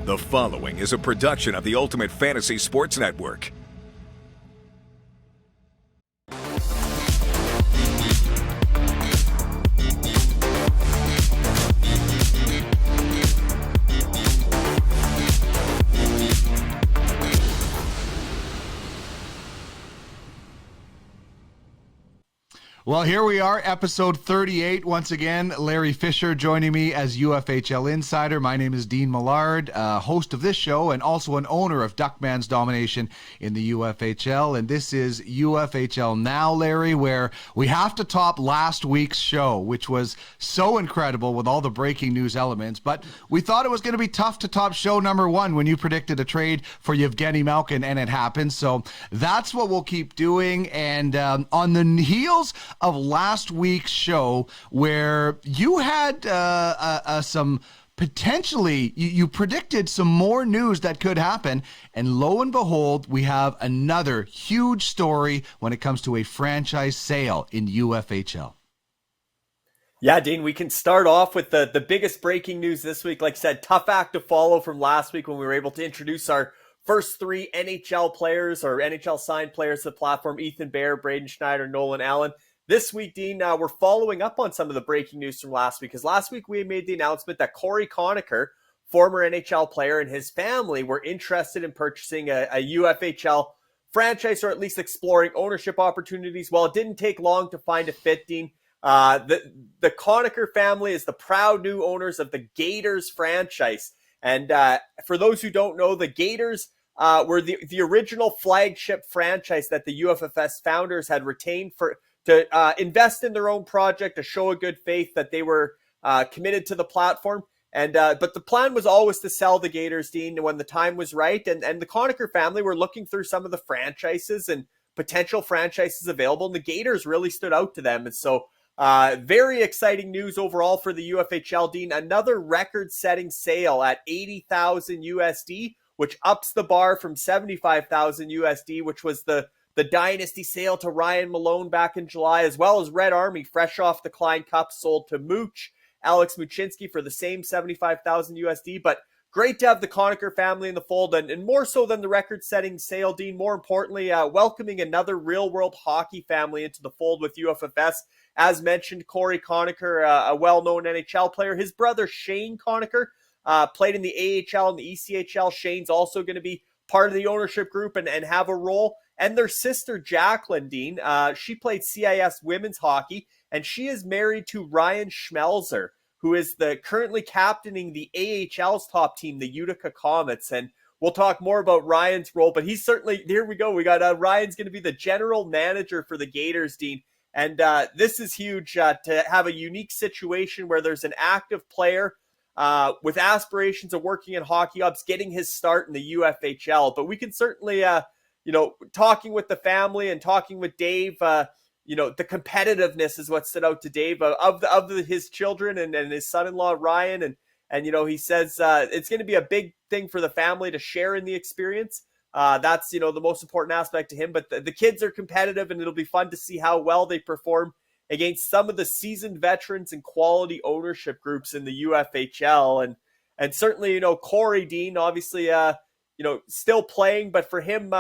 The following is a production of the Ultimate Fantasy Sports Network. Well, here we are, episode 38. Once again, Larry Fisher joining me as UFHL Insider. My name is Dean Millard, host of this show and also an owner of Duckman's Domination in the UFHL. And this is UFHL Now, Larry, where we have to top last week's show, which was so incredible with all the breaking news elements. But we thought it was going to be tough to top show number one when you predicted a trade for Yevgeny Malkin, and it happened. So that's what we'll keep doing. And on the heels of last week's show, where you had some potentially, you predicted some more news that could happen, and lo and behold, we have another huge story when it comes to a franchise sale in UFHL. Yeah, Dean, we can start off with the biggest breaking news this week. Like I said, tough act to follow from last week when we were able to introduce our first three NHL players or NHL signed players to the platform: Ethan Bear, Braden Schneider, Nolan Allen. This week, Dean, we're following up on some of the breaking news from last week, because last week we made the announcement that Corey Conacher, former NHL player, and his family were interested in purchasing a UFHL franchise, or at least exploring ownership opportunities. Well, it didn't take long to find a fit, Dean. The Conacher family is the proud new owners of the Gators franchise. And for those who don't know, the Gators were the original flagship franchise that the UFFS founders had retained to invest in their own project, to show a good faith that they were committed to the platform. And but the plan was always to sell the Gators, Dean, when the time was right. And the Conacher family were looking through some of the franchises and potential franchises available, and the Gators really stood out to them. And so very exciting news overall for the UFHL, Dean. Another record-setting sale at $80,000 USD, which ups the bar from $75,000 USD, which was the dynasty sale to Ryan Malone back in July, as well as Red Army, fresh off the Klein Cup, sold to Alex Muchinski for the same $75,000 USD. But great to have the Conacher family in the fold, and more so than the record-setting sale, Dean, more importantly, welcoming another real-world hockey family into the fold with UFFS. As mentioned, Corey Conacher, a well-known NHL player. His brother, Shane Conacher, played in the AHL and the ECHL. Shane's also going to be part of the ownership group and have a role. And their sister, Jacqueline, Dean, she played CIS women's hockey, and she is married to Ryan Schmelzer, who is currently captaining the AHL's top team, the Utica Comets. And we'll talk more about Ryan's role, but he's certainly, here we go. We got Ryan's going to be the general manager for the Gators, Dean. And this is huge to have a unique situation where there's an active player with aspirations of working in hockey ops, getting his start in the UFHL. But we can certainly, talking with the family and talking with Dave, the competitiveness is what stood out to Dave of his children and his son-in-law, Ryan. And he says it's going to be a big thing for the family to share in the experience. That's, the most important aspect to him. But the kids are competitive, and it'll be fun to see how well they perform against some of the seasoned veterans and quality ownership groups in the UFHL. And certainly, Corey, Dean, obviously, still playing, but for him,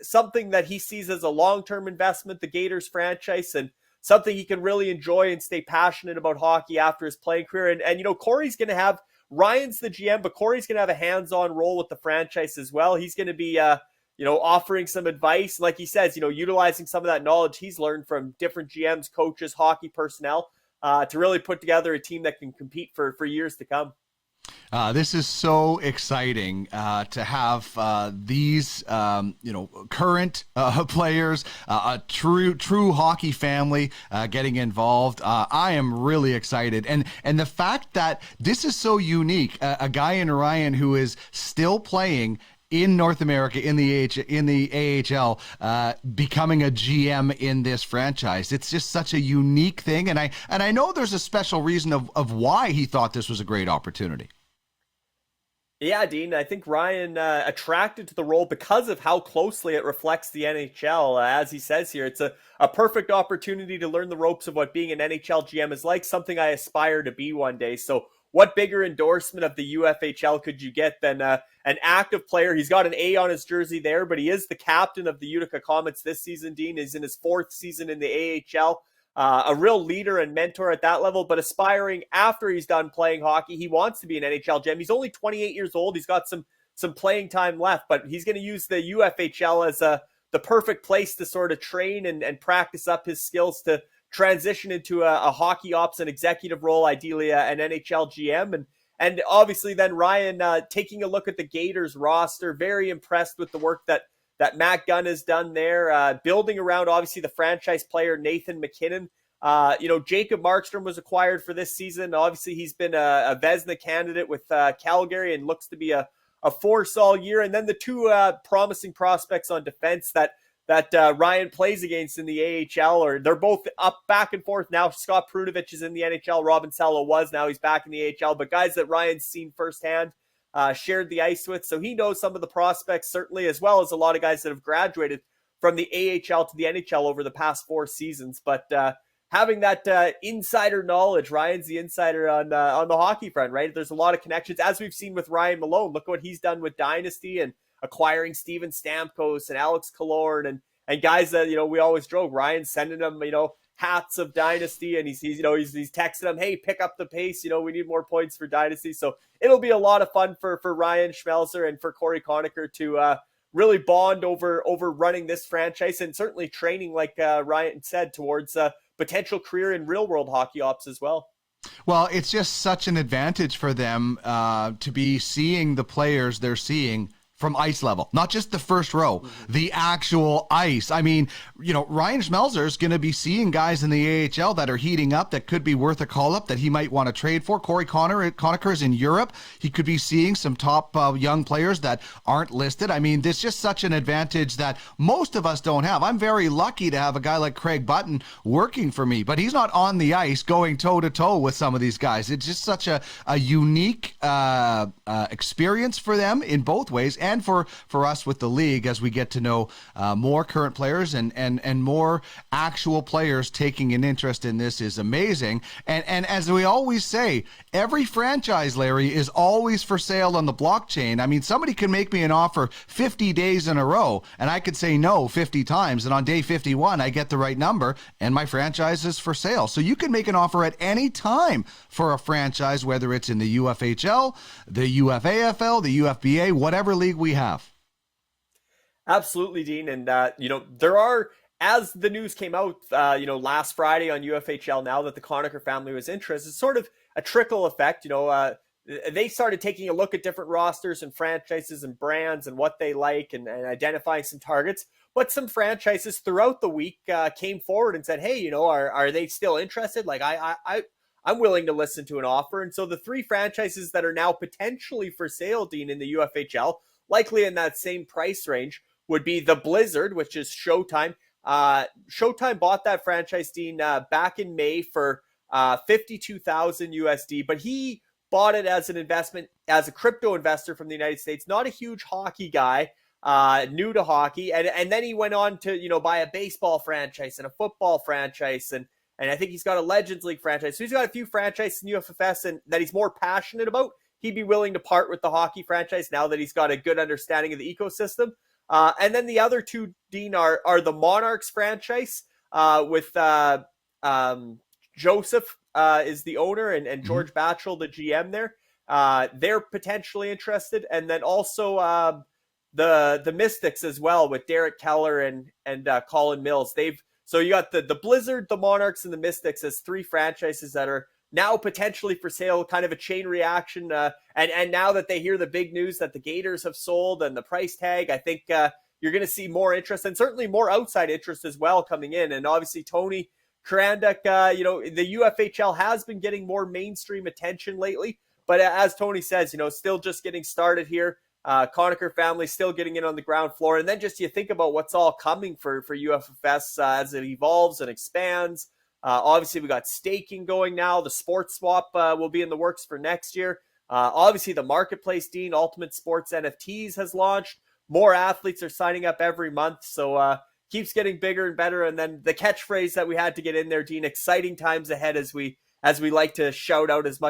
something that he sees as a long-term investment, the Gators franchise, and something he can really enjoy and stay passionate about hockey after his playing career. And Corey's going to have, Ryan's the GM, but Corey's going to have a hands-on role with the franchise as well. He's going to be, offering some advice, like he says, utilizing some of that knowledge he's learned from different GMs, coaches, hockey personnel, to really put together a team that can compete for years to come. This is so exciting to have these, current players, a true hockey family getting involved. I am really excited, and the fact that this is so unique. A guy in Ryan who is still playing in North America in the AHL, becoming a GM in this franchise. It's just such a unique thing, and I know there's a special reason of why he thought this was a great opportunity. Yeah, Dean, I think Ryan attracted to the role because of how closely it reflects the NHL. As he says here, it's a perfect opportunity to learn the ropes of what being an NHL GM is like, something I aspire to be one day. So what bigger endorsement of the UFHL could you get than an active player? He's got an A on his jersey there, but he is the captain of the Utica Comets this season, Dean. He's in his 4th season in the AHL. A real leader and mentor at that level, but aspiring after he's done playing hockey. He wants to be an NHL gem. He's only 28 years old. He's got some playing time left, but he's going to use the UFHL as the perfect place to sort of train and practice up his skills to transition into a hockey ops and executive role, ideally an NHL GM. And obviously then Ryan, taking a look at the Gators roster, very impressed with the work that Matt Gunn has done there, building around, obviously, the franchise player, Nathan McKinnon. Jacob Markstrom was acquired for this season. Obviously, he's been a Vezina candidate with Calgary and looks to be a force all year. And then the 2 promising prospects on defense that Ryan plays against in the AHL, or they're both up back and forth now. Scott Prunovich is in the NHL. Robin Salo was. Now he's back in the AHL. But guys that Ryan's seen firsthand, shared the ice with. So he knows some of the prospects, certainly, as well as a lot of guys that have graduated from the AHL to the NHL over the past 4 seasons. But having that insider knowledge, Ryan's the insider on the hockey front, right? There's a lot of connections, as we've seen with Ryan Malone. Look what he's done with Dynasty and acquiring Steven Stamkos and Alex Killorn and guys that, we always joke, Ryan sending them, hats of Dynasty, and he's texting them, hey, pick up the pace, we need more points for Dynasty. So it'll be a lot of fun for Ryan Schmelzer and for Corey Conacher to really bond over running this franchise, and certainly training, like Ryan said, towards potential career in real world hockey ops as well. Well, it's just such an advantage for them to be seeing the players they're seeing from ice level, not just the first row, the actual ice. I mean, Ryan Schmelzer is going to be seeing guys in the AHL that are heating up that could be worth a call-up that he might want to trade for. Corey Conacher is in Europe. He could be seeing some top young players that aren't listed. I mean, there's just such an advantage that most of us don't have. I'm very lucky to have a guy like Craig Button working for me, but he's not on the ice going toe-to-toe with some of these guys. It's just such a unique experience for them in both ways, and for us with the league, as we get to know more current players and more actual players taking an interest in this is amazing. And as we always say, every franchise, Larry, is always for sale on the blockchain. I mean, somebody can make me an offer 50 days in a row, and I could say no 50 times, and on day 51, I get the right number, and my franchise is for sale. So you can make an offer at any time for a franchise, whether it's in the UFHL, the UFAFL, the UFBA, whatever league we have. Absolutely, Dean. And, there are, as the news came out, last Friday on UFHL Now that the Conacher family was interested, it's sort of a trickle effect. They started taking a look at different rosters and franchises and brands and what they like and identifying some targets. But some franchises throughout the week came forward and said, hey, are they still interested? Like, I'm willing to listen to an offer. And so the 3 franchises that are now potentially for sale, Dean, in the UFHL, likely in that same price range, would be the Blizzard, which is Showtime. Showtime bought that franchise, Dean, back in May for $52,000 USD, but he bought it as an investment, as a crypto investor from the United States, not a huge hockey guy, new to hockey. And then he went on to, buy a baseball franchise and a football franchise. And I think he's got a Legends League franchise. So he's got a few franchises in UFFS and that he's more passionate about. He'd be willing to part with the hockey franchise now that he's got a good understanding of the ecosystem. And then the other 2, Dean, are the Monarchs franchise with Joseph is the owner and George Batchel, the GM there. They're potentially interested. And then also the Mystics as well with Derek Keller and Colin Mills. So you got the Blizzard, the Monarchs, and the Mystics as 3 franchises that are now potentially for sale, kind of a chain reaction. And now that they hear the big news that the Gators have sold and the price tag, I think you're going to see more interest and certainly more outside interest as well coming in. And obviously Tony Karandak, the UFHL has been getting more mainstream attention lately. But as Tony says, still just getting started here. Conacher family still getting in on the ground floor. And then just you think about what's all coming for UFFS as it evolves and expands. Obviously, we got staking going now. The sports swap will be in the works for next year. Obviously, the marketplace, Dean, Ultimate Sports NFTs has launched. More athletes are signing up every month. So keeps getting bigger and better. And then the catchphrase that we had to get in there, Dean, exciting times ahead as we as we like to shout out as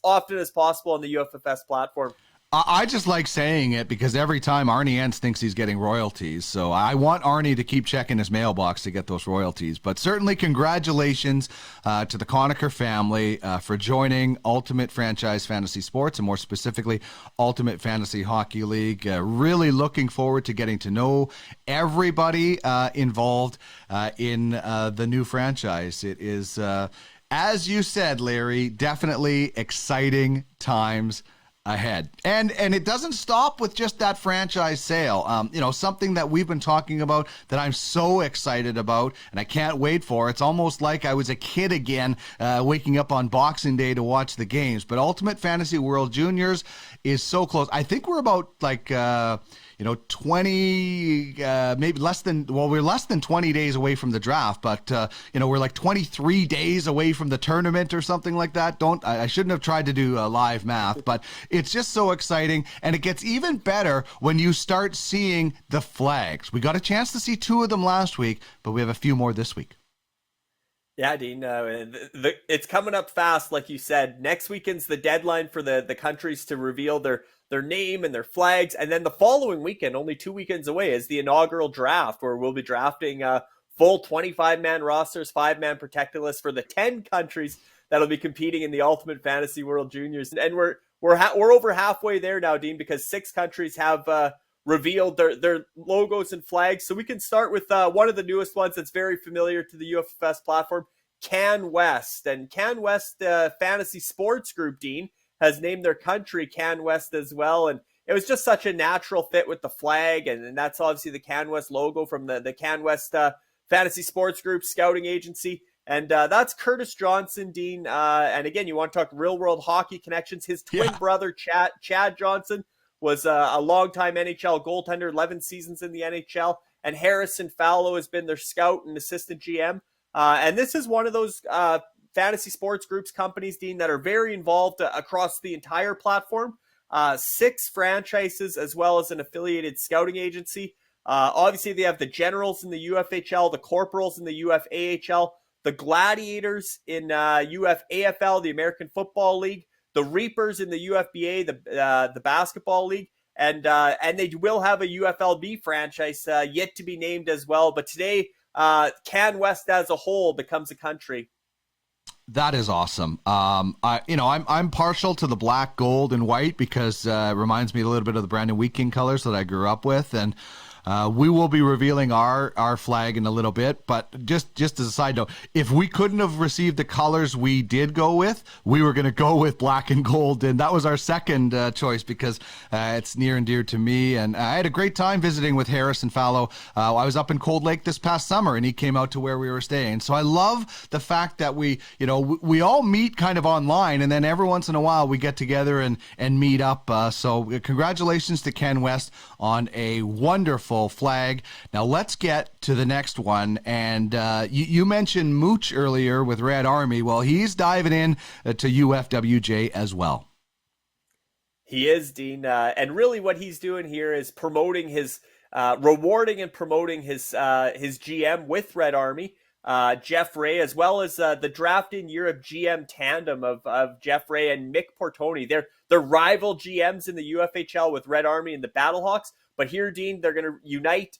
often as possible on the UFFS platform. I just like saying it because every time Arnie Entz thinks he's getting royalties. So I want Arnie to keep checking his mailbox to get those royalties. But certainly congratulations to the Conacher family for joining Ultimate Franchise Fantasy Sports, and more specifically, Ultimate Fantasy Hockey League. Really looking forward to getting to know everybody involved in the new franchise. It is, as you said, Larry, definitely exciting times ahead. And it doesn't stop with just that franchise sale. Something that we've been talking about that I'm so excited about and I can't wait for. It's almost like I was a kid again, waking up on Boxing Day to watch the games. But Ultimate Fantasy World Juniors is so close. I think we're about 20, maybe less than, we're less than 20 days away from the draft, but, we're like 23 days away from the tournament or something like that. I shouldn't have tried to do live math, but it's just so exciting. And it gets even better when you start seeing the flags. We got a chance to see 2 of them last week, but we have a few more this week. Yeah, Dean, it's coming up fast, like you said. Next weekend's the deadline for the countries to reveal their name and their flags. And then the following weekend, only 2 weekends away, is the inaugural draft, where we'll be drafting full 25-man rosters, 5-man protected lists for the 10 countries that'll be competing in the Ultimate Fantasy World Juniors. And we're over halfway there now, Dean, because 6 countries have revealed their logos and flags. So we can start with one of the newest ones that's very familiar to the UFFS platform, Can West. And Can West Fantasy Sports Group, Dean, has named their country Can West as well. And it was just such a natural fit with the flag. And that's obviously the Can West logo from the Can West Fantasy Sports Group scouting agency. And that's Curtis Johnson, Dean. And again, you want to talk real world hockey connections. His twin brother, Chad Johnson, was a longtime NHL goaltender, 11 seasons in the NHL. And Harrison Fallow has been their scout and assistant GM. And this is one of those fantasy sports groups companies, Dean, that are very involved across the entire platform. 6 franchises as well as an affiliated scouting agency. Obviously, they have the Generals in the UFHL, the Corporals in the UFAHL, the Gladiators in UFAFL, the American Football League, the Reapers in the UFBA, the Basketball League, and they will have a UFLB franchise yet to be named as well. But today, Can West as a whole becomes a country. That is awesome. I'm partial to the black, gold, and white because it reminds me a little bit of the Brandon Wheat King colors that I grew up with, and we will be revealing our flag in a little bit. But just as a side note, if we couldn't have received the colors we did go with, we were going to go with black and gold, and that was our second choice because it's near and dear to me. And I had a great time visiting with Harrison Fallow. I was up in Cold Lake this past summer, and he came out to where we were staying. So I love the fact that we all meet kind of online, and then every once in a while we get together and meet up. So congratulations to Ken West on a wonderful flag. Now let's get to the next one. And you mentioned Mooch earlier with Red Army. Well, he's diving in to UFWJ as well. He is, Dean. And really what he's doing here is promoting his, rewarding and promoting his GM with Red Army, Jeff Ray, as well as the drafting Europe GM tandem of Jeff Ray and Mick Portoni. They're rival GMs in the UFHL with Red Army and the Battlehawks. But here, Dean, they're going to unite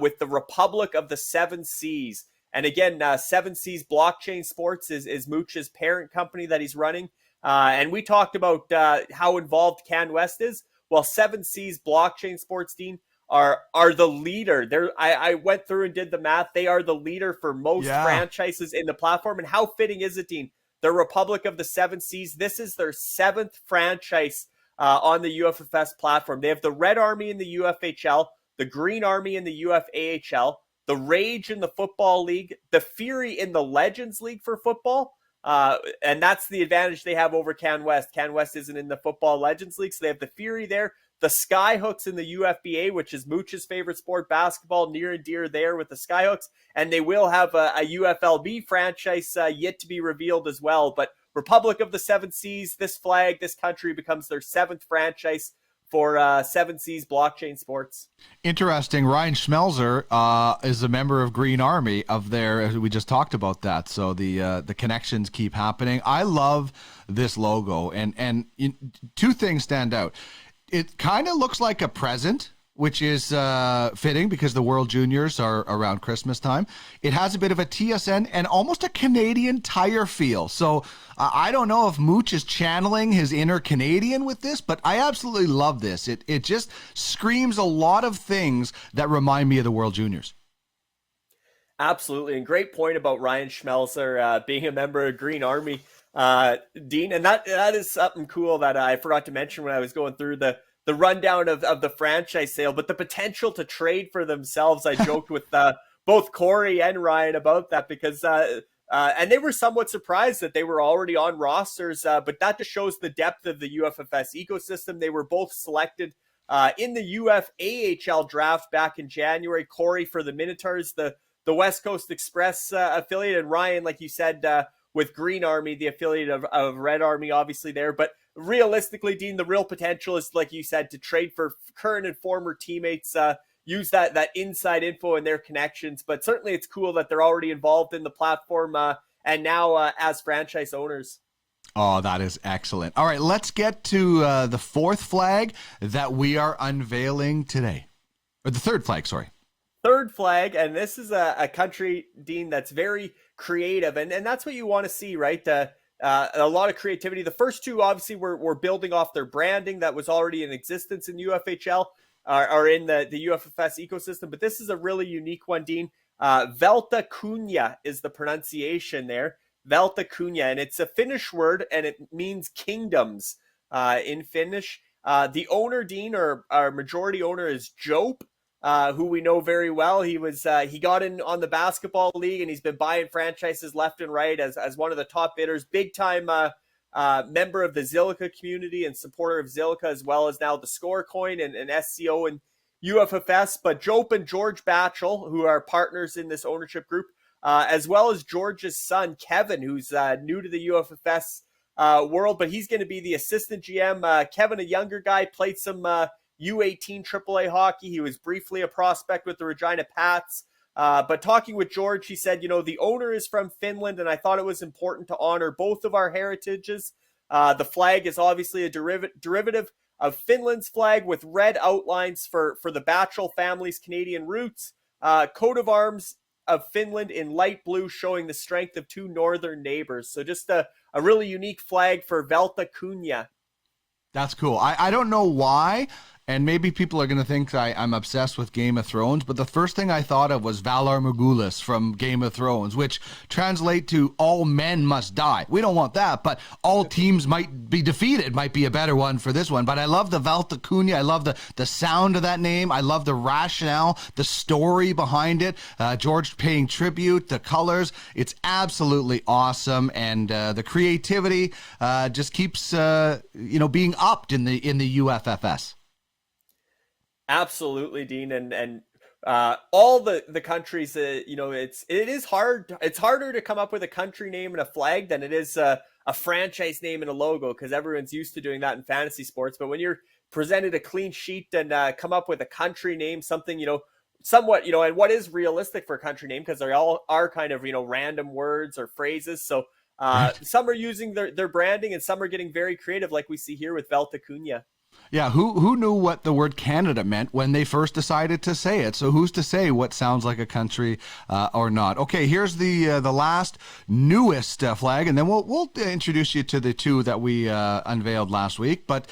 with the Republic of the Seven Seas. And again, Seven Seas Blockchain Sports is Mooch's parent company that he's running. And we talked about how involved Can West is. Well, Seven Seas Blockchain Sports, Dean, are the leader. I went through and did the math. They are the leader for most franchises in the platform. And how fitting is it, Dean? The Republic of the Seven Seas, this is their 7th franchise on the UFFS platform. They have the Red Army in the UFHL, the Green Army in the UFAHL, the Rage in the Football League, the Fury in the Legends League for football. And that's the advantage they have over Can West. Can West isn't in the Football Legends League, so they have the Fury there. The Skyhooks in the UFBA, which is Mooch's favorite sport, basketball, near and dear there with the Skyhooks. And they will have a UFLB franchise yet to be revealed as well. But Republic of the Seven Seas, this flag, this country becomes their 7th franchise for 7 Seas Blockchain Sports. Interesting. Ryan Schmelzer is a member of Green Army of there. We just talked about that. So the connections keep happening. I love this logo, and two things stand out. It kind of looks like a present, which is fitting because the World Juniors are around Christmas time. It has a bit of a TSN and almost a Canadian Tire feel. So I don't know if Mooch is channeling his inner Canadian with this, but I absolutely love this. It just screams a lot of things that remind me of the World Juniors. Absolutely. And great point about Ryan Schmelzer being a member of Green Army, Dean. And that is something cool that I forgot to mention when I was going through the rundown of the franchise sale, but the potential to trade for themselves. I joked with both Corey and Ryan about that because and they were somewhat surprised that they were already on rosters, but that just shows the depth of the UFFS ecosystem. They were both selected in the UFAHL draft back in January. Corey for the Minotaurs, the West Coast Express affiliate, and Ryan, like you said, with Green Army, the affiliate of Red Army, obviously there. But realistically, Dean, the real potential is, like you said, to trade for current and former teammates, use that inside info and their connections. But certainly it's cool that they're already involved in the platform and now as franchise owners. Oh, that is excellent. All right, let's get to the fourth flag that we are unveiling today. Or the third flag, sorry. Third flag, and this is a country, Dean, that's very creative, and that's what you want to see, right? A lot of creativity. The first two, obviously, were building off their branding that was already in existence in UFHL, or in the UFFS ecosystem, but this is a really unique one, Dean. Velta Kunya is the pronunciation there. Velta Kunya, and it's a Finnish word, and it means kingdoms in Finnish. The owner, Dean, or our majority owner, is Jope, who we know very well. He got in on the basketball league, and he's been buying franchises left and right as one of the top bidders. Big time member of the Zilliqa community and supporter of Zilliqa, as well as now the Score Coin and SCO and UFFS. But Jope and George Batchel, who are partners in this ownership group, as well as George's son, Kevin, who's new to the UFFS world, but he's going to be the assistant GM. Kevin, a younger guy, played some U18 AAA hockey. He was briefly a prospect with the Regina Pats. But talking with George, he said, the owner is from Finland, and I thought it was important to honor both of our heritages. The flag is obviously a derivative of Finland's flag with red outlines for the Batchel family's Canadian roots. Coat of arms of Finland in light blue, showing the strength of two northern neighbors. So just a really unique flag for Velta Kunya. That's cool. I don't know why, and maybe people are going to think I'm obsessed with Game of Thrones, but the first thing I thought of was Valar Morghulis from Game of Thrones, which translate to all men must die. We don't want that, but all teams might be defeated might be a better one for this one. But I love the Velta Kunya. I love the sound of that name. I love the rationale, the story behind it. George paying tribute, the colors. It's absolutely awesome, and the creativity just keeps being upped in the UFFS. Absolutely, Dean, and all the countries, it is hard. It's harder to come up with a country name and a flag than it is a franchise name and a logo, because everyone's used to doing that in fantasy sports. But when you're presented a clean sheet and come up with a country name, something somewhat and what is realistic for a country name, because they all are kind of random words or phrases. So some are using their branding, and some are getting very creative, like we see here with Velta Kunya. Yeah, who knew what the word Canada meant when they first decided to say it? So who's to say what sounds like a country or not? Okay, here's the last newest flag, and then we'll introduce you to the two that we unveiled last week. But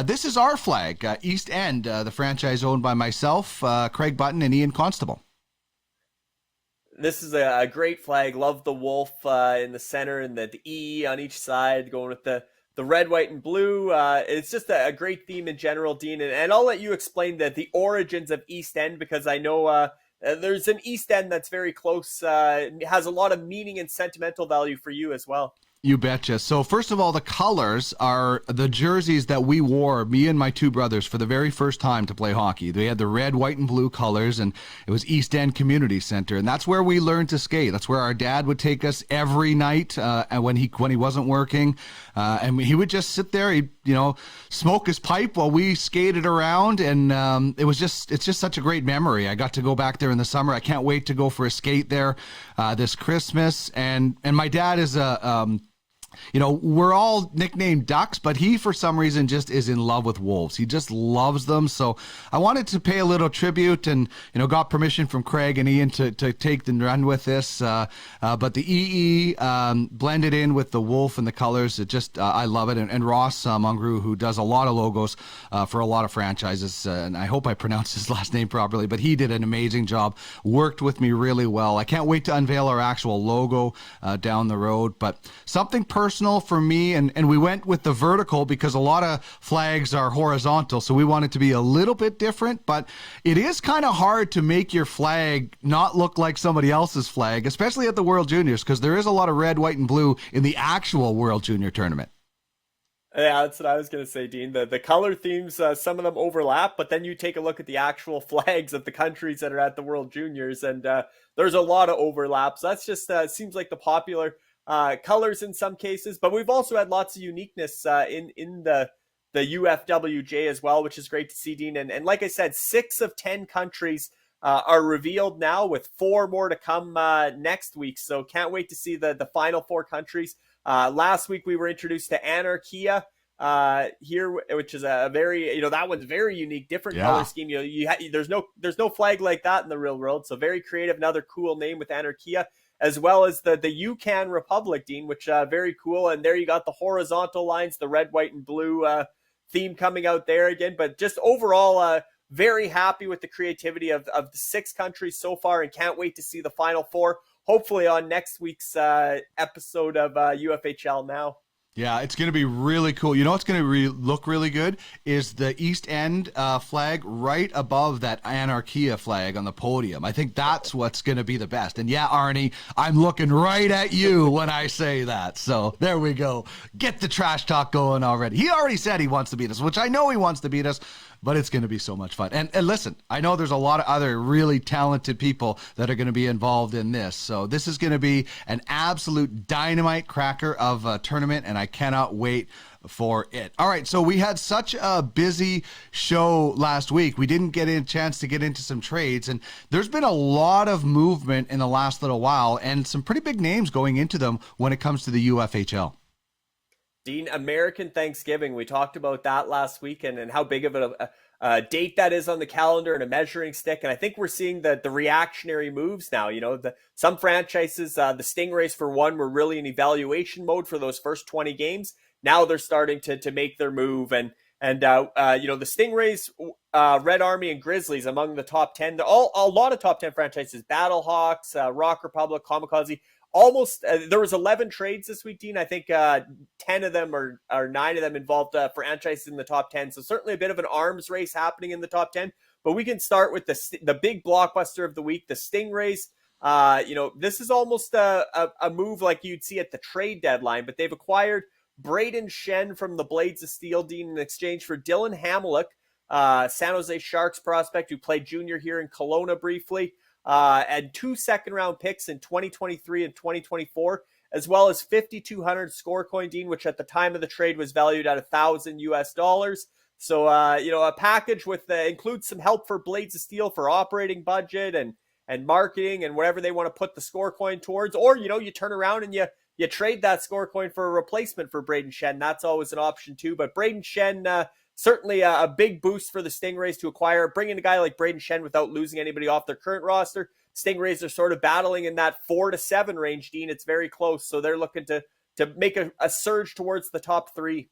this is our flag, East End, the franchise owned by myself, Craig Button, and Ian Constable. This is a great flag. Love the wolf in the center and the E on each side, going with the red, white, and blue. It's just a great theme in general, Dean. And I'll let you explain the origins of East End, because I know there's an East End that's very close, has a lot of meaning and sentimental value for you as well. You betcha. So first of all, the colors are the jerseys that we wore, me and my two brothers, for the very first time to play hockey. They had the red, white, and blue colors, and it was East End Community Center, and that's where we learned to skate. That's where our dad would take us every night, and when he wasn't working, and he would just sit there, he'd smoke his pipe while we skated around, and it's just such a great memory. I got to go back there in the summer. I can't wait to go for a skate there this Christmas, and my dad is we're all nicknamed Ducks, but he, for some reason, just is in love with Wolves. He just loves them. So I wanted to pay a little tribute and, got permission from Craig and Ian to take the run with this. But the EE blended in with the wolf and the colors. It just, I love it. And Ross Mungru, who does a lot of logos for a lot of franchises, and I hope I pronounced his last name properly, but he did an amazing job, worked with me really well. I can't wait to unveil our actual logo down the road, but something personal for me, and we went with the vertical because a lot of flags are horizontal, so we want it to be a little bit different, but it is kind of hard to make your flag not look like somebody else's flag, especially at the World Juniors, because there is a lot of red, white, and blue in the actual World Junior tournament. Yeah, that's what I was going to say, Dean. The color themes, some of them overlap, but then you take a look at the actual flags of the countries that are at the World Juniors, and there's a lot of overlaps. That's just seems like the popular colors in some cases, but we've also had lots of uniqueness in the UFWJ as well, which is great to see, Dean. And like I said, 6 of 10 countries are revealed now, with 4 more to come next week. So can't wait to see the final 4 countries. Last week we were introduced to Anarchia here, which is a very, that one's very unique, different color scheme. There's no flag like that in the real world. So very creative, another cool name with Anarchia, as well as the Yukon Republic, Dean, which very cool. And there you got the horizontal lines, the red, white, and blue theme coming out there again. But just overall, very happy with the creativity of the 6 countries so far, and can't wait to see the final 4, hopefully on next week's episode of UFHL Now. Yeah, it's going to be really cool. You know what's going to look really good is the East End flag right above that Anarchia flag on the podium. I think that's what's going to be the best. And yeah, Arnie, I'm looking right at you when I say that. So there we go. Get the trash talk going already. He already said he wants to beat us, which I know he wants to beat us, but it's going to be so much fun. And listen, I know there's a lot of other really talented people that are going to be involved in this. So this is going to be an absolute dynamite cracker of a tournament, and I cannot wait for it. All right, so we had such a busy show last week. We didn't get a chance to get into some trades, and there's been a lot of movement in the last little while, and some pretty big names going into them when it comes to the UFHL. Dean, American Thanksgiving, we talked about that last week, and how big of a date that is on the calendar and a measuring stick. And I think we're seeing the reactionary moves now. Some franchises, the Stingrays for one, were really in evaluation mode for those first 20 games. Now they're starting to make their move. And the Stingrays, Red Army, and Grizzlies among the top 10. A lot of top 10 franchises, Battlehawks, Rock Republic, Kamikaze. Almost there was 11 trades this week, Dean. I think 10 of them or 9 of them involved franchises in the top 10. So certainly a bit of an arms race happening in the top 10. But we can start with the big blockbuster of the week, the Stingrays. This is almost a move like you'd see at the trade deadline, but they've acquired Braden Shen from the Blades of Steel, Dean, in exchange for Dylan Hamelick, San Jose Sharks prospect who played junior here in Kelowna briefly. And 2 second-round picks in 2023 and 2024, as well as 5,200 score coin, Dean, which at the time of the trade was valued at $1,000 US. So, a package with includes some help for Blades of Steel for operating budget and marketing and whatever they want to put the score coin towards. Or, you turn around and you trade that score coin for a replacement for Braden Shen. That's always an option too. But Braden Shen, certainly a big boost for the Stingrays to acquire, bringing a guy like Braden Shen without losing anybody off their current roster. Stingrays are sort of battling in that 4 to 7 range, Dean. It's very close, so they're looking to make a surge towards the top 3.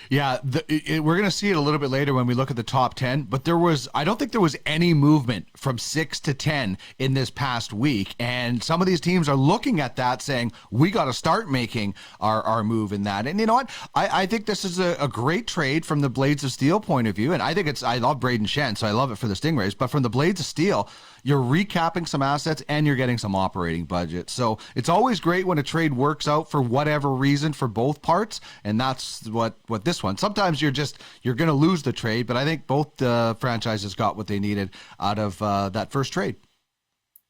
Yeah, we're going to see it a little bit later when we look at the top 10, but I don't think there was any movement from 6 to 10 in this past week. And some of these teams are looking at that saying, we got to start making our move in that. And you know what? I think this is a great trade from the Blades of Steel point of view. And I love Braden Shen, so I love it for the Stingrays. But from the Blades of Steel, you're recapping some assets and you're getting some operating budget. So it's always great when a trade works out for whatever reason for both parts. And that's what this one. Sometimes you're going to lose the trade, but I think both franchises got what they needed out of that first trade.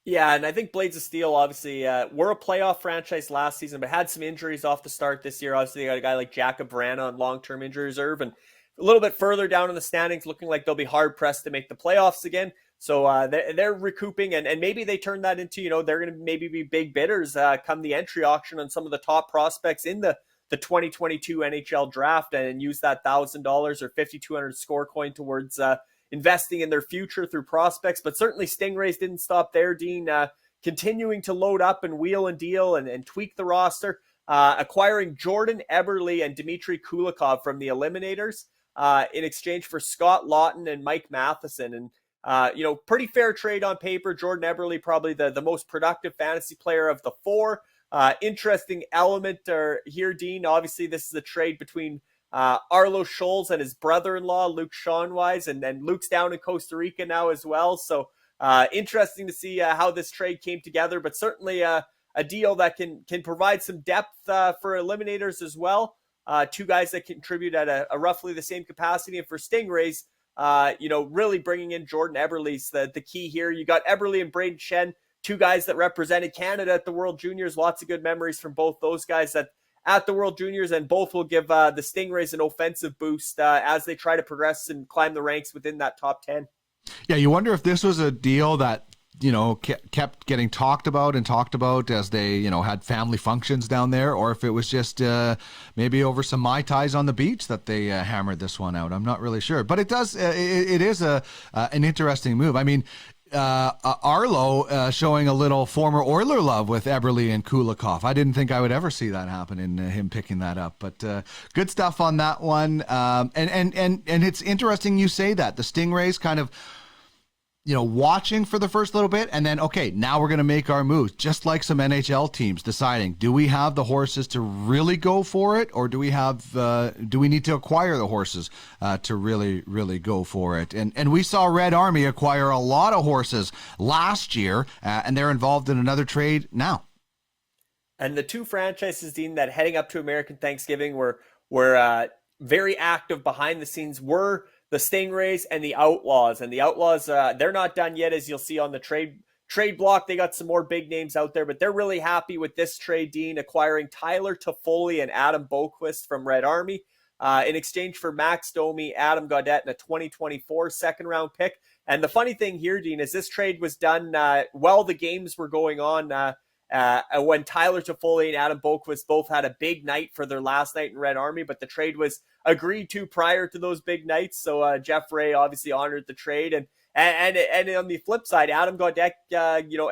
Yeah, and I think Blades of Steel, obviously, were a playoff franchise last season, but had some injuries off the start this year. Obviously, they got a guy like Jakob Vrana on long-term injury reserve, and a little bit further down in the standings, looking like they'll be hard-pressed to make the playoffs again. So they're recouping, and maybe they turn that into, they're going to maybe be big bidders come the entry auction on some of the top prospects in the 2022 NHL draft, and use that $1,000 or 5,200 score coin towards investing in their future through prospects. But certainly Stingrays didn't stop there, Dean, continuing to load up and wheel and deal and tweak the roster, acquiring Jordan Eberle and Dmitry Kulikov from the Eliminators in exchange for Scott Lawton and Mike Matheson. And pretty fair trade on paper. Jordan Eberle, probably the most productive fantasy player of the four. Interesting element here, Dean. Obviously, this is a trade between Arlo Scholes and his brother-in-law, Luke Schonwise, and then Luke's down in Costa Rica now as well. So interesting to see how this trade came together, but certainly a deal that can provide some depth for Eliminators as well. Two guys that contribute at a roughly the same capacity. And for Stingrays, really bringing in Jordan Eberle's the key here. You got Eberle and Braden Shen, two guys that represented Canada at the World Juniors. Lots of good memories from both those guys at the World Juniors, and both will give the Stingrays an offensive boost as they try to progress and climb the ranks within that top 10. Yeah, you wonder if this was a deal that kept getting talked about as they, had family functions down there, or if it was just maybe over some Mai Tais on the beach that they hammered this one out. I'm not really sure, but it is an interesting move. I mean, Arlo showing a little former Oiler love with Eberle and Kulikov. I didn't think I would ever see that happen in him picking that up, but good stuff on that one. And it's interesting you say that the Stingrays kind of, watching for the first little bit, and then, okay, now we're going to make our moves, just like some NHL teams deciding, do we have the horses to really go for it, or do we need to acquire the horses to really, really go for it? And we saw Red Army acquire a lot of horses last year, and they're involved in another trade now. And the two franchises, Dean, that heading up to American Thanksgiving were very active behind the scenes were the Stingrays and the Outlaws. And the Outlaws, they're not done yet, as you'll see on the trade block. They got some more big names out there, but they're really happy with this trade, Dean, acquiring Tyler Toffoli and Adam Boqvist from Red Army in exchange for Max Domi, Adam Gaudette, and a 2024 second-round pick. And the funny thing here, Dean, is this trade was done while the games were going on when Tyler Toffoli and Adam Boqvist both had a big night for their last night in Red Army, but the trade was agreed to prior to those big nights. So Jeff Ray obviously honored the trade. And on the flip side, Adam Gaudette,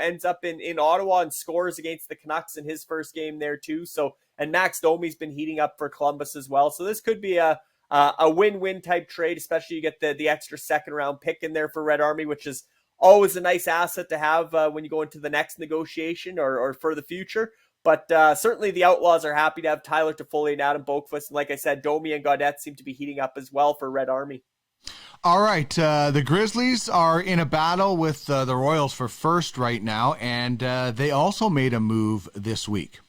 ends up in Ottawa and scores against the Canucks in his first game there too. So, and Max Domi's been heating up for Columbus as well. So this could be a win-win type trade, especially you get the extra second round pick in there for Red Army, which is always a nice asset to have when you go into the next negotiation or for the future. But certainly the Outlaws are happy to have Tyler Toffoli and Adam Boqvist. And like I said, Domi and Gaudette seem to be heating up as well for Red Army. All right. The Grizzlies are in a battle with the Royals for first right now. And they also made a move this week.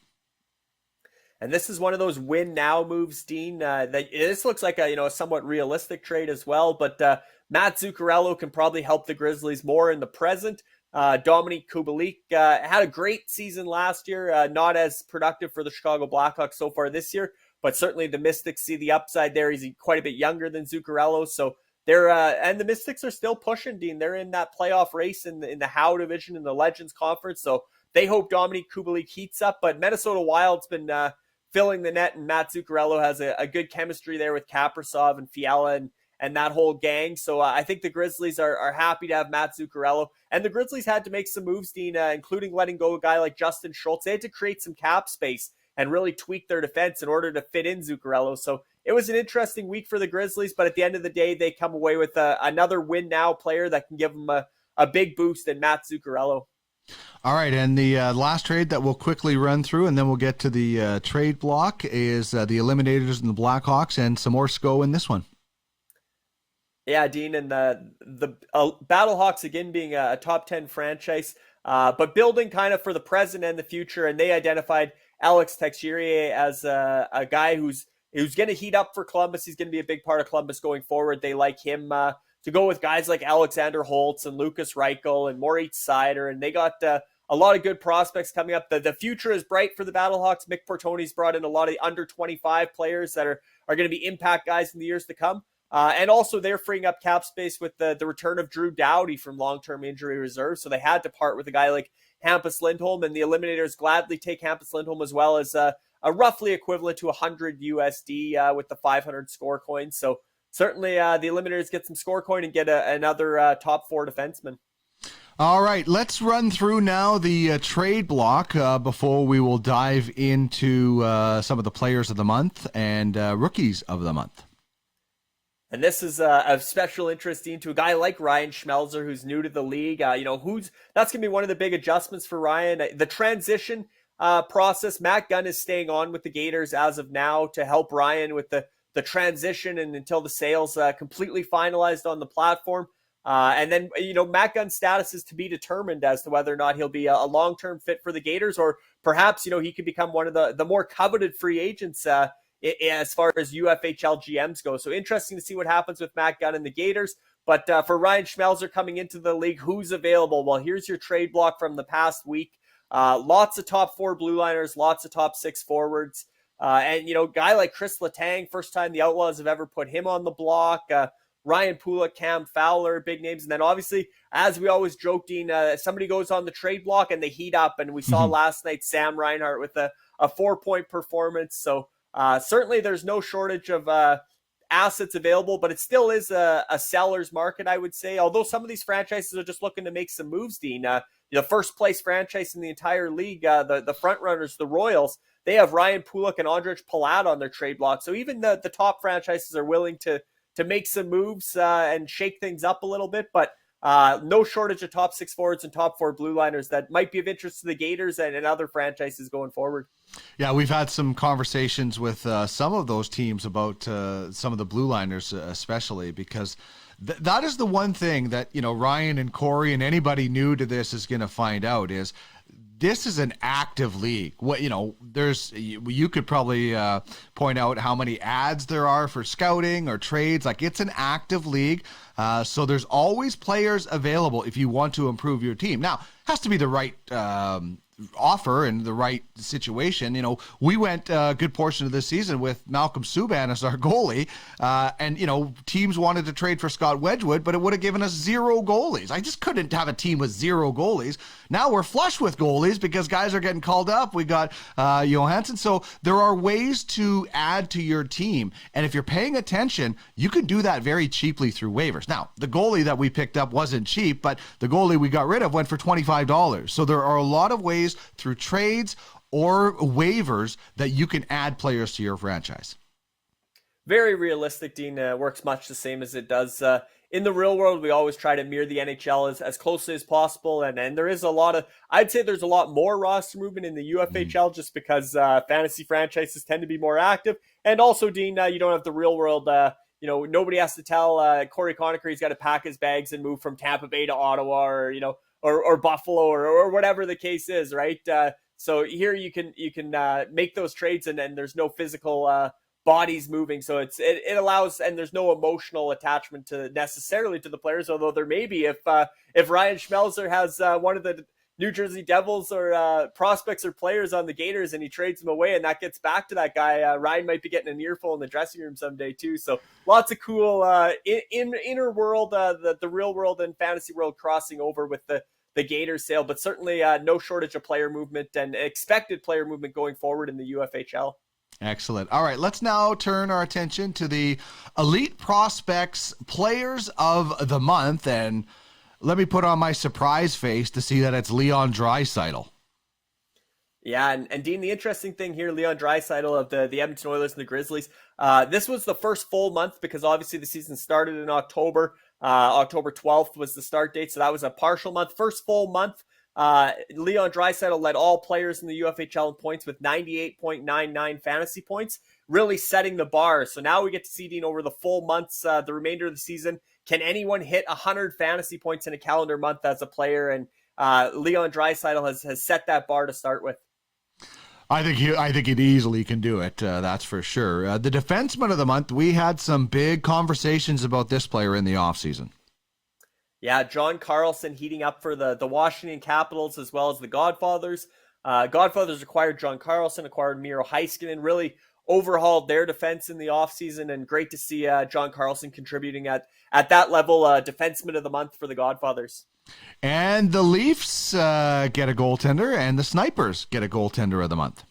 And this is one of those win now moves, Dean. This looks like a somewhat realistic trade as well. But Matt Zuccarello can probably help the Grizzlies more in the present. Dominique Kubilik had a great season last year, not as productive for the Chicago Blackhawks so far this year, but certainly the Mystics see the upside there. He's quite a bit younger than Zuccarello, so they're and the Mystics are still pushing, Dean. They're in that playoff race in the Howe division in the Legends Conference, so they hope Dominique Kubilik heats up. But Minnesota Wild's been filling the net, and Matt Zuccarello has a good chemistry there with Kaprizov and Fiala and that whole gang. So I think the Grizzlies are happy to have Matt Zuccarello. And the Grizzlies had to make some moves, Dean, including letting go a guy like Justin Schultz. They had to create some cap space. and really tweak their defense in order to fit in Zuccarello. So it was an interesting week for the Grizzlies, but at the end of the day, they come away with another win now player that can give them a big boost in Matt Zuccarello. All right, and the last trade that we'll quickly run through, and then we'll get to the trade block, is the Eliminators and the Blackhawks, and some more SCO in this one. Yeah, Dean, and the Battlehawks, again, being a top 10 franchise, but building kind of for the present and the future, and they identified Alex Texier as a guy who's going to heat up for Columbus. He's going to be a big part of Columbus going forward. They like him to go with guys like Alexander Holtz and Lucas Reichel and Moritz Seider, and they got a lot of good prospects coming up. The future is bright for the Battlehawks. Mick Portoni's brought in a lot of under 25 players that are going to be impact guys in the years to come. And also they're freeing up cap space with the return of Drew Doughty from long-term injury reserve. So they had to part with a guy like Hampus Lindholm, and the Eliminators gladly take Hampus Lindholm as well as a roughly equivalent to 100 USD with the 500 score coin. So certainly the Eliminators get some score coin and get another top 4 defenseman. All right, let's run through now the trade block before we will dive into some of the players of the month and rookies of the month. And this is of special interest to a guy like Ryan Schmelzer, who's new to the league. That's going to be one of the big adjustments for Ryan. The transition process, Matt Gunn is staying on with the Gators as of now to help Ryan with the transition and until the sales completely finalized on the platform. And then, Matt Gunn's status is to be determined as to whether or not he'll be a long-term fit for the Gators, or perhaps, he could become one of the more coveted free agents as far as UFHL GMs go. So interesting to see what happens with Matt Gunn and the Gators. But for Ryan Schmelzer coming into the league, who's available? Well, here's your trade block from the past week. Lots of top 4 blue liners, lots of top 6 forwards. And, guy like Chris Letang, first time the Outlaws have ever put him on the block. Ryan Pulock, Cam Fowler, big names. And then obviously, as we always joke, Dean, somebody goes on the trade block and they heat up. And we saw last night Sam Reinhart with a 4-point performance. So certainly there's no shortage of assets available, but it still is a seller's market, I would say. Although some of these franchises are just looking to make some moves, Dean. The first place franchise in the entire league, the front runners, the Royals, they have Ryan Pulock and Andrej Palat on their trade block. So even the top franchises are willing to make some moves and shake things up a little bit, but no shortage of top 6 forwards and top 4 blue liners that might be of interest to the Gators and other franchises going forward. Yeah, we've had some conversations with some of those teams about some of the blue liners, especially because that is the one thing that, Ryan and Corey and anybody new to this is going to find out is this is an active league. What you could probably point out how many ads there are for scouting or trades. Like, it's an active league, so there's always players available if you want to improve your team. Now, it has to be the right offer and the right situation. We went a good portion of this season with Malcolm Subban as our goalie, and teams wanted to trade for Scott Wedgwood, but it would have given us 0 goalies. I just couldn't have a team with 0 goalies. Now we're flush with goalies because guys are getting called up. We got Johansson. So there are ways to add to your team, and if you're paying attention, you can do that very cheaply through waivers. Now, the goalie that we picked up wasn't cheap, but the goalie we got rid of went for $25. So there are a lot of ways through trades or waivers that you can add players to your franchise. Very realistic, Dean. Works much the same as it does in the real world. We always try to mirror the NHL as closely as possible. And there is I'd say there's a lot more roster movement in the UFHL just because fantasy franchises tend to be more active. And also, Dean, you don't have the real world. Nobody has to tell Corey Conacher he's got to pack his bags and move from Tampa Bay to Ottawa or Buffalo or whatever the case is, right? So here you can make those trades and there's no physical bodies moving. So it allows, and there's no emotional attachment necessarily to the players, although there may be if Ryan Schmelzer has one of the New Jersey Devils or prospects or players on the Gators and he trades them away and that gets back to that guy, Ryan might be getting an earful in the dressing room someday too. So lots of cool inner world, the real world and fantasy world crossing over with the Gators sale, but certainly no shortage of player movement and expected player movement going forward in the UFHL. Excellent. All right, let's now turn our attention to the Elite Prospects Players of the Month, and let me put on my surprise face to see that it's Leon Draisaitl. Yeah, and Dean, the interesting thing here, Leon Draisaitl of the Edmonton Oilers and the Grizzlies, this was the first full month because obviously the season started in October. October 12th was the start date, so that was a partial month. First full month, Leon Draisaitl led all players in the UFHL in points with 98.99 fantasy points, really setting the bar. So now we get to see, Dean, over the full months, the remainder of the season, can anyone hit 100 fantasy points in a calendar month as a player? And Leon Draisaitl has set that bar to start with. I think he easily can do it. That's for sure. The defenseman of the month, we had some big conversations about this player in the offseason. Yeah, John Carlson heating up for the Washington Capitals as well as the Godfathers. Godfathers acquired John Carlson, acquired Miro Heiskanen, really overhauled their defense in the offseason, and great to see John Carlson contributing at that level, defenseman of the month for the Godfathers. And the Leafs get a goaltender, and the Snipers get a goaltender of the month.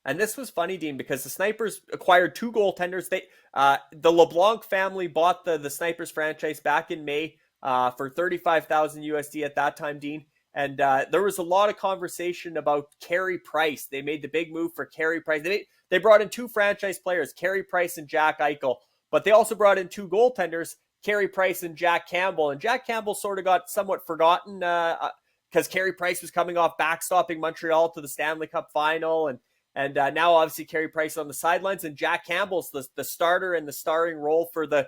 And this was funny, Dean, because the Snipers acquired two goaltenders. The LeBlanc family bought the Snipers franchise back in May for $35,000 USD at that time, Dean. And there was a lot of conversation about Carrie Price. They made the big move for Carrie Price. They brought in two franchise players, Carrie Price and Jack Eichel. But they also brought in two goaltenders, Carrie Price and Jack Campbell. And Jack Campbell sort of got somewhat forgotten because Carrie Price was coming off backstopping Montreal to the Stanley Cup final. And now obviously Carrie Price on the sidelines, and Jack Campbell's the starter and the starring role for the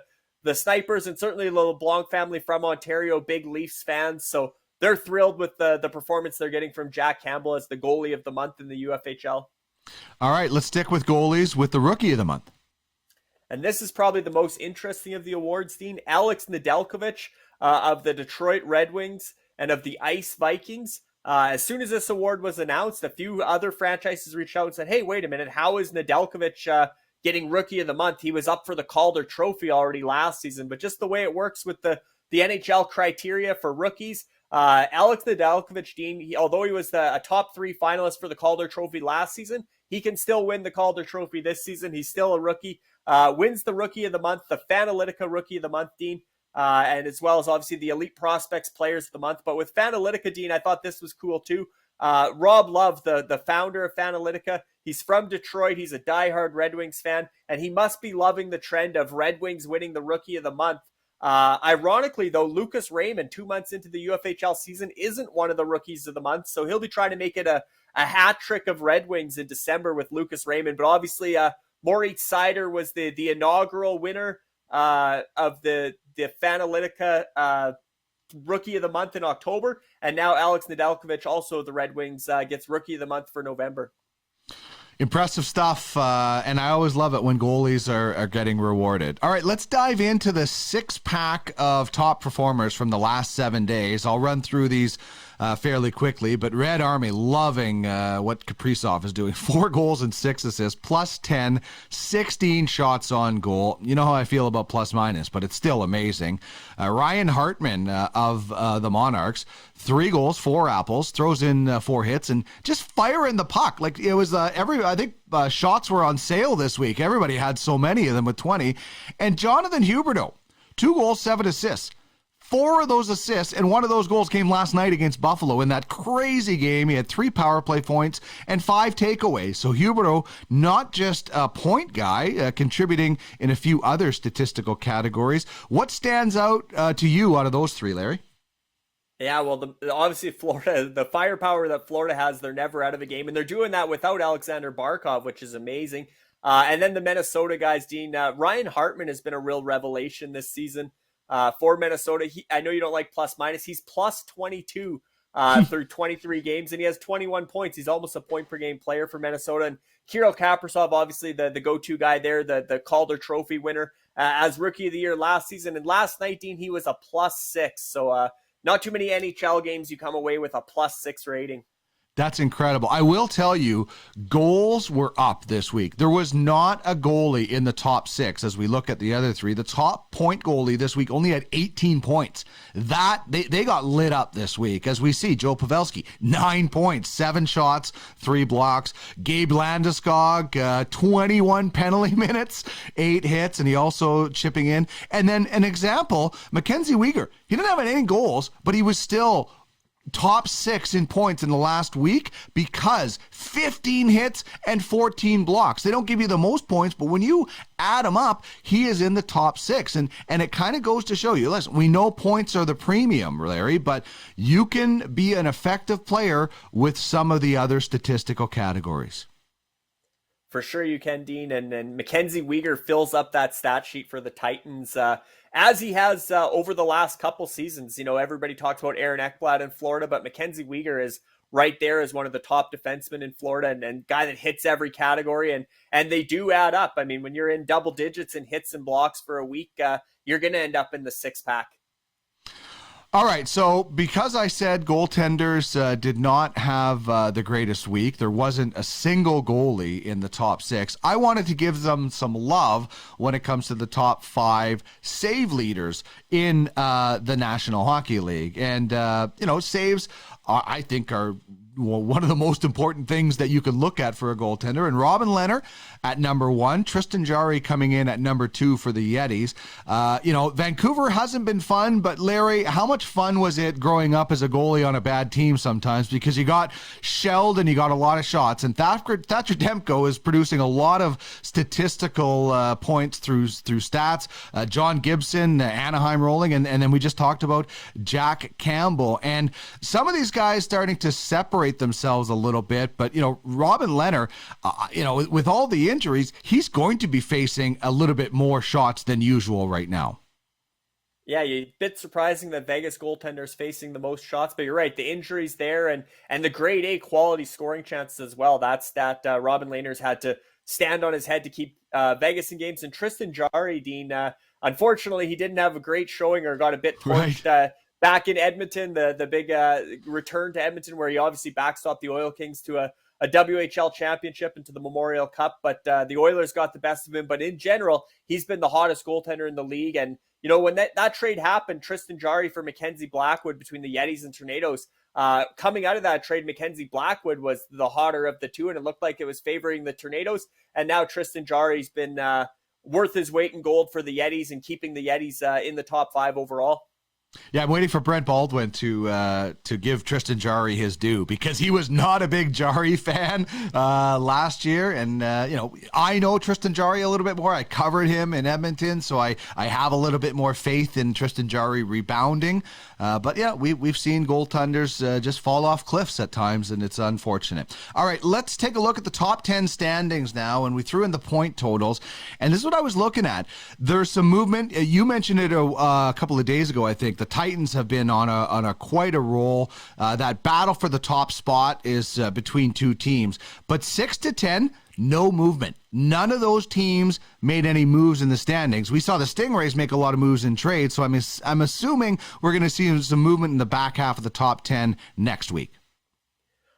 Snipers, and certainly the LeBlanc family from Ontario, big Leafs fans. So they're thrilled with the performance they're getting from Jack Campbell as the goalie of the month in the UFHL. All right, let's stick with goalies with the rookie of the month. And this is probably the most interesting of the awards, Dean. Alex Nedeljkovic of the Detroit Red Wings and of the Ice Vikings. As soon as this award was announced, a few other franchises reached out and said, hey, wait a minute, how is Nedeljkovic getting rookie of the month? He was up for the Calder Trophy already last season, but just the way it works with the NHL criteria for rookies, Alex Nedeljkovic, Dean, although he was a top three finalist for the Calder Trophy last season, he can still win the Calder Trophy this season. He's still a rookie. Wins the Rookie of the Month, the Fanalytica Rookie of the Month, Dean, and as well as obviously the Elite Prospects Players of the Month. But with Fanalytica, Dean, I thought this was cool too. Rob Love, the founder of Fanalytica, he's from Detroit. He's a diehard Red Wings fan, and he must be loving the trend of Red Wings winning the Rookie of the Month. Ironically, though, Lucas Raymond, 2 months into the UFHL season, isn't one of the Rookies of the Month, so he'll be trying to make it a hat trick of Red Wings in December with Lucas Raymond. But obviously, Moritz Seider was the inaugural winner of the Fanalytica Rookie of the Month in October, and now Alex Nedeljkovic, also the Red Wings, gets Rookie of the Month for November. Impressive stuff, and I always love it when goalies are getting rewarded. All right, let's dive into the six-pack of top performers from the last 7 days. I'll run through these fairly quickly, but Red Army loving what Kaprizov is doing. 4 goals and 6 assists, plus 10, 16 shots on goal. You know how I feel about plus minus, but it's still amazing. Ryan Hartman of the Monarchs, 3 goals, 4 apples, throws in 4 hits, and just firing the puck. Like it was I think shots were on sale this week. Everybody had so many of them with 20. And Jonathan Huberdeau, 2 goals, 7 assists. 4 of those assists, and 1 of those goals came last night against Buffalo in that crazy game. He had 3 power play points and 5 takeaways. So Huberdeau, not just a point guy, contributing in a few other statistical categories. What stands out to you out of those 3, Larry? Yeah, well, obviously Florida, the firepower that Florida has, they're never out of a game, and they're doing that without Alexander Barkov, which is amazing. And then the Minnesota guys, Dean, Ryan Hartman has been a real revelation this season. For Minnesota, I know you don't like plus minus. He's plus 22 through 23 games, and he has 21 points. He's almost a point per game player for Minnesota. And Kirill Kaprizov, obviously the go-to guy there, the Calder Trophy winner as Rookie of the Year last season. And last night, Dean, he was a plus 6. So not too many NHL games you come away with a plus 6 rating. That's incredible. I will tell you, goals were up this week. There was not a goalie in the top 6 as we look at the other 3. The top point goalie this week only had 18 points. They got lit up this week. As we see, Joe Pavelski, 9 points, 7 shots, 3 blocks. Gabe Landeskog, 21 penalty minutes, 8 hits, and he also chipping in. And then an example, Mackenzie Wieger. He didn't have any goals, but he was still top 6 in points in the last week because 15 hits and 14 blocks. They don't give you the most points, but when you add them up, he is in the top 6. And it kind of goes to show you, listen, we know points are the premium, Larry, but you can be an effective player with some of the other statistical categories. For sure you can, Dean. And Mackenzie Wieger fills up that stat sheet for the Titans as he has over the last couple seasons. You know, everybody talks about Aaron Ekblad in Florida, but Mackenzie Wieger is right there as one of the top defensemen in Florida and guy that hits every category. And they do add up. I mean, when you're in double digits in hits and blocks for a week, you're going to end up in the 6-pack. All right, so because I said goaltenders did not have the greatest week, there wasn't a single goalie in the top 6, I wanted to give them some love when it comes to the top 5 save leaders in the National Hockey League. And, saves, I think, are one of the most important things that you can look at for a goaltender. And Robin Lehner at number 1, Tristan Jarry coming in at number 2 for the Yetis. Vancouver hasn't been fun, but Larry, how much fun was it growing up as a goalie on a bad team sometimes? Because you got shelled and you got a lot of shots. And Thatcher Demko is producing a lot of statistical points through stats. John Gibson, Anaheim rolling, and then we just talked about Jack Campbell. And some of these guys starting to separate themselves a little bit, but Robin Lehner, with all the injuries, he's going to be facing a little bit more shots than usual right now. Yeah, a bit surprising that Vegas goaltender's facing the most shots, but you're right, the injuries there and the grade A quality scoring chances as well. That's that Robin Lehner's had to stand on his head to keep Vegas in games. And Tristan Jarry, Dean, unfortunately, he didn't have a great showing or got a bit punched. Right. Back in Edmonton, the big return to Edmonton, where he obviously backstopped the Oil Kings to a WHL championship and to the Memorial Cup, but the Oilers got the best of him. But in general, he's been the hottest goaltender in the league. And, when that trade happened, Tristan Jarry for Mackenzie Blackwood between the Yetis and Tornadoes, coming out of that trade, Mackenzie Blackwood was the hotter of the two, and it looked like it was favoring the Tornadoes. And now Tristan Jarry's been worth his weight in gold for the Yetis and keeping the Yetis in the top 5 overall. Yeah, I'm waiting for Brent Baldwin to give Tristan Jarry his due, because he was not a big Jarry fan last year. And, I know Tristan Jarry a little bit more. I covered him in Edmonton, so I have a little bit more faith in Tristan Jarry rebounding. But, yeah, we've seen goaltenders just fall off cliffs at times, and it's unfortunate. All right, let's take a look at the top 10 standings now, and we threw in the point totals. And this is what I was looking at. There's some movement. You mentioned it a couple of days ago, I think. The Titans have been on a quite a roll. That battle for the top spot is between 2 teams. But 6 to 10, no movement. None of those teams made any moves in the standings. We saw the Stingrays make a lot of moves in trade, so I'm assuming we're going to see some movement in the back half of the top 10 next week.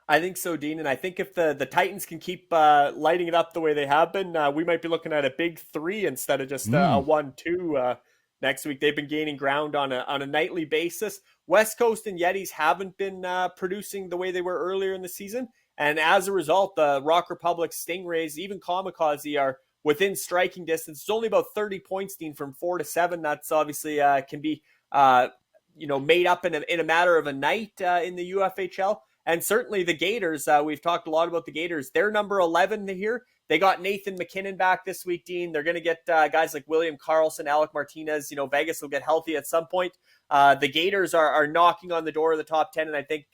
I think so, Dean, and I think if the Titans can keep lighting it up the way they have been, we might be looking at a big 3 instead of just a 1-2 next week. They've been gaining ground on a nightly basis. West Coast and Yetis haven't been producing the way they were earlier in the season. And as a result, the Rock Republic, Stingrays, even Kamikaze are within striking distance. It's only about 30 points, Dean, from 4 to 7. That's obviously can be made up in a matter of a night in the UFHL. And certainly the Gators, we've talked a lot about the Gators. They're number 11 here. They got Nathan McKinnon back this week, Dean. They're going to get guys like William Karlsson, Alec Martinez. Vegas will get healthy at some point. The Gators are knocking on the door of the top 10. And I think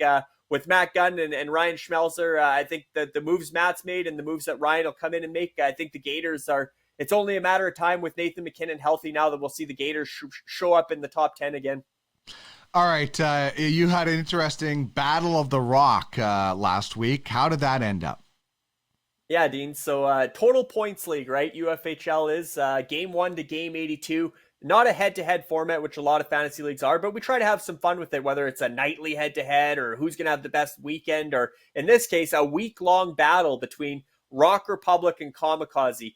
with Matt Gunn and Ryan Schmelzer, I think that the moves Matt's made and the moves that Ryan will come in and make, I think the Gators it's only a matter of time with Nathan McKinnon healthy now that we'll see the Gators show up in the top 10 again. All right. You had an interesting Battle of the Rock last week. How did that end up? Yeah, Dean. So total points league, right? UFHL is game 1 to game 82. Not a head-to-head format, which a lot of fantasy leagues are, but we try to have some fun with it, whether it's a nightly head-to-head or who's going to have the best weekend, or in this case, a week-long battle between Rock Republic and Kamikaze.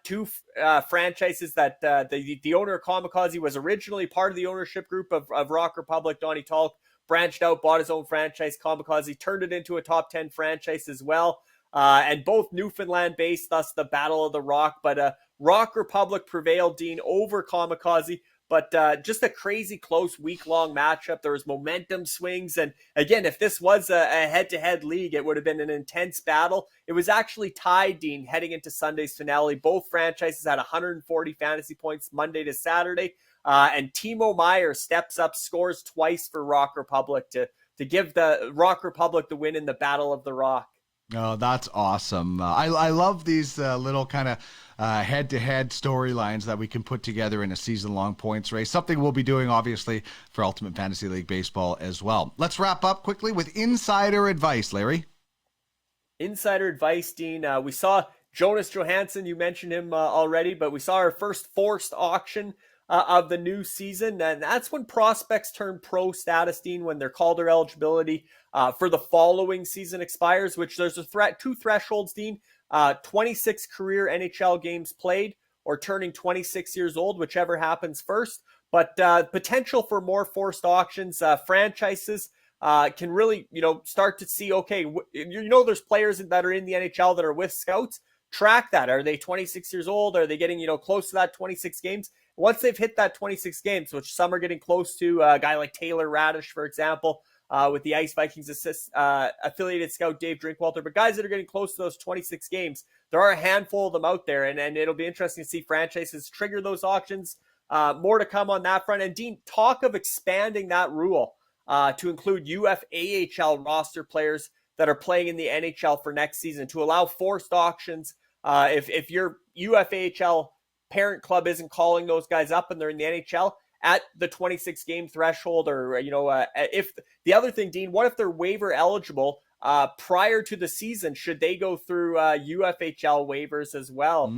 2 franchises that the owner of Kamikaze was originally part of the ownership group of Rock Republic. Donnie Talk branched out, bought his own franchise, Kamikaze, turned it into a top 10 franchise as well. And both Newfoundland-based, thus the Battle of the Rock. But Rock Republic prevailed, Dean, over Kamikaze. But just a crazy close week-long matchup. There was momentum swings. And again, if this was a head-to-head league, it would have been an intense battle. It was actually tied, Dean, heading into Sunday's finale. Both franchises had 140 fantasy points Monday to Saturday. And Timo Meier steps up, scores twice for Rock Republic to give the Rock Republic the win in the Battle of the Rock. Oh, that's awesome. I love these little kind of head-to-head storylines that we can put together in a season-long points race. Something we'll be doing, obviously, for Ultimate Fantasy League Baseball as well. Let's wrap up quickly with insider advice, Larry. Insider advice, Dean. We saw Jonas Johansson. You mentioned him already, but we saw our first forced auction of the new season. And that's when prospects turn pro status, Dean, when their Calder eligibility for the following season expires, which there's two thresholds, Dean. 26 career NHL games played or turning 26 years old, whichever happens first. But potential for more forced auctions. Franchises can really, start to see, okay, there's players that are in the NHL that are with scouts. Track that. Are they 26 years old? Are they getting, close to that 26 games? Once they've hit that 26 games, which some are getting close to, a guy like Taylor Radish, for example, with the Ice Vikings affiliated scout Dave Drinkwalter, but guys that are getting close to those 26 games, there are a handful of them out there, and it'll be interesting to see franchises trigger those auctions. More to come on that front. And Dean, talk of expanding that rule to include UFAHL roster players that are playing in the NHL for next season, to allow forced auctions. If your UFHL parent club isn't calling those guys up and they're in the NHL at the 26 game threshold, or, if the other thing, Dean, what if they're waiver eligible prior to the season? Should they go through UFHL waivers as well?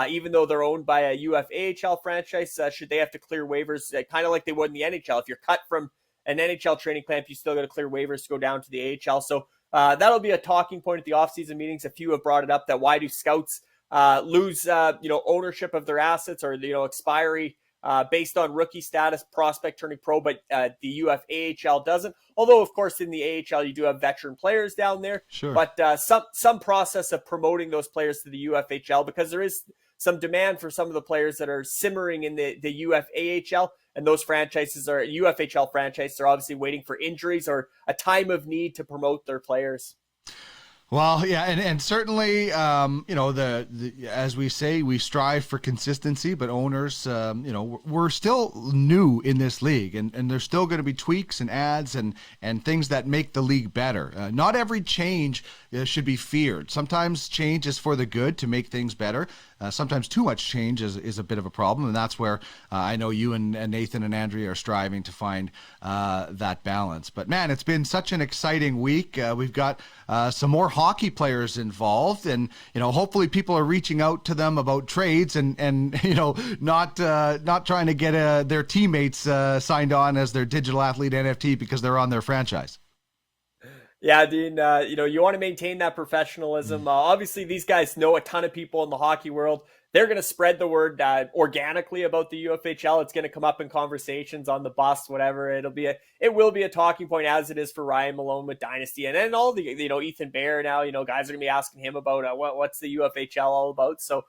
Even though they're owned by a UFAHL franchise, should they have to clear waivers kind of like they would in the NHL? If you're cut from an NHL training camp, you still got to clear waivers to go down to the AHL. So that'll be a talking point at the offseason meetings. A few have brought it up, that why do scouts lose ownership of their assets, or expiry based on rookie status, prospect turning pro, but the UFAHL doesn't. Although, of course, in the AHL you do have veteran players down there. Sure. But some process of promoting those players to the UFHL, because there is some demand for some of the players that are simmering in the UFAHL, and those franchises are UFHL franchises are obviously waiting for injuries or a time of need to promote their players. Well, yeah, and certainly, as we say, we strive for consistency, but owners, we're still new in this league, and there's still going to be tweaks and adds and things that make the league better. Not every change should be feared. Sometimes change is for the good, to make things better. Sometimes too much change is a bit of a problem, and that's where I know you and Nathan and Andrea are striving to find that balance. But man, it's been such an exciting week. We've got some more hockey players involved, and hopefully people are reaching out to them about trades and not trying to get their teammates signed on as their digital athlete NFT because they're on their franchise. Yeah, Dean, you want to maintain that professionalism. Obviously, these guys know a ton of people in the hockey world. They're going to spread the word organically about the UFHL. It's going to come up in conversations on the bus, whatever. It will be a talking point, as it is for Ryan Malone with Dynasty, and then all the Ethan Bear now. Guys are going to be asking him about what's the UFHL all about. So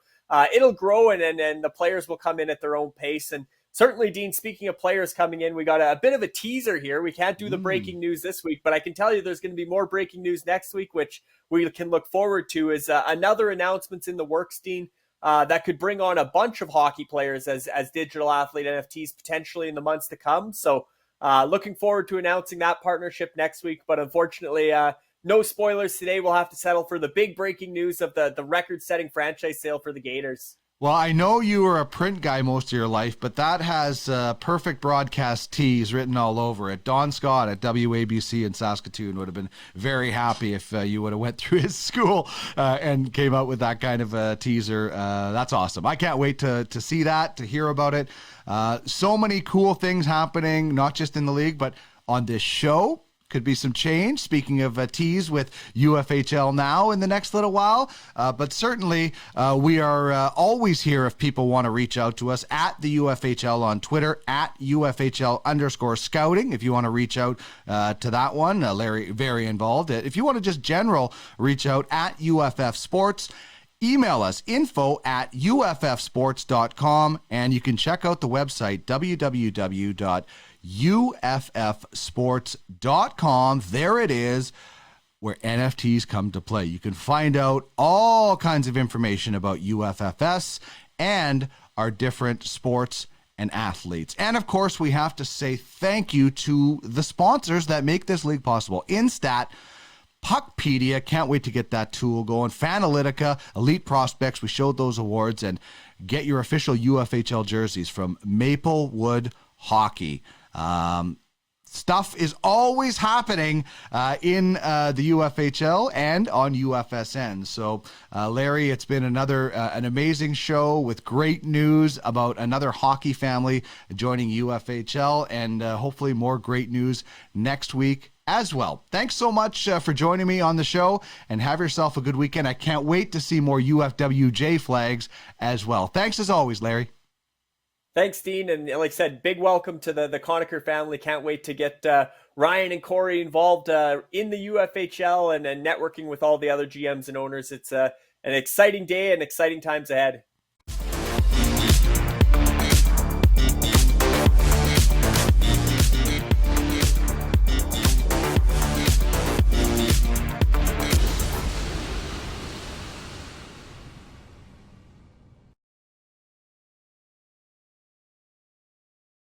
it'll grow, and the players will come in at their own pace. And certainly, Dean, speaking of players coming in, we got a bit of a teaser here. We can't do the breaking news this week, but I can tell you there's going to be more breaking news next week, which we can look forward to, is another announcements in the works, Dean, that could bring on a bunch of hockey players as digital athlete NFTs potentially in the months to come. So looking forward to announcing that partnership next week, but unfortunately, no spoilers today. We'll have to settle for the big breaking news of the record-setting franchise sale for the Gators. Well, I know you were a print guy most of your life, but that has perfect broadcast tees written all over it. Don Scott at WABC in Saskatoon would have been very happy if you would have went through his school and came out with that kind of a teaser. That's awesome. I can't wait to see that, to hear about it. So many cool things happening, not just in the league, but on this show. Could be some change. Speaking of tease with UFHL Now in the next little while. But certainly we are always here if people want to reach out to us at the UFHL on Twitter, at UFHL_scouting. If you want to reach out to that one, Larry, very involved. If you want to just reach out at UFF Sports. email us info@uffsports.com, and you can check out the website www.uffsports.com. There it is, where NFTs come to play. You can find out all kinds of information about UFFS and our different sports and athletes. And of course, we have to say thank you to the sponsors that make this league possible. Instat, Puckpedia, can't wait to get that tool going. Fanalytica, Elite Prospects, we showed those awards, and get your official UFHL jerseys from Maplewood Hockey. Stuff is always happening in the UFHL and on UFSN. So, Larry, it's been an amazing show with great news about another hockey family joining UFHL, and hopefully more great news next week as well. Thanks so much for joining me on the show, and have yourself a good weekend. I can't wait to see more UFWJ flags as well. Thanks as always, Larry. Thanks, Dean. And like I said, big welcome to the Conacher family. Can't wait to get Ryan and Corey involved in the UFHL and networking with all the other GMs and owners. It's an exciting day and exciting times ahead.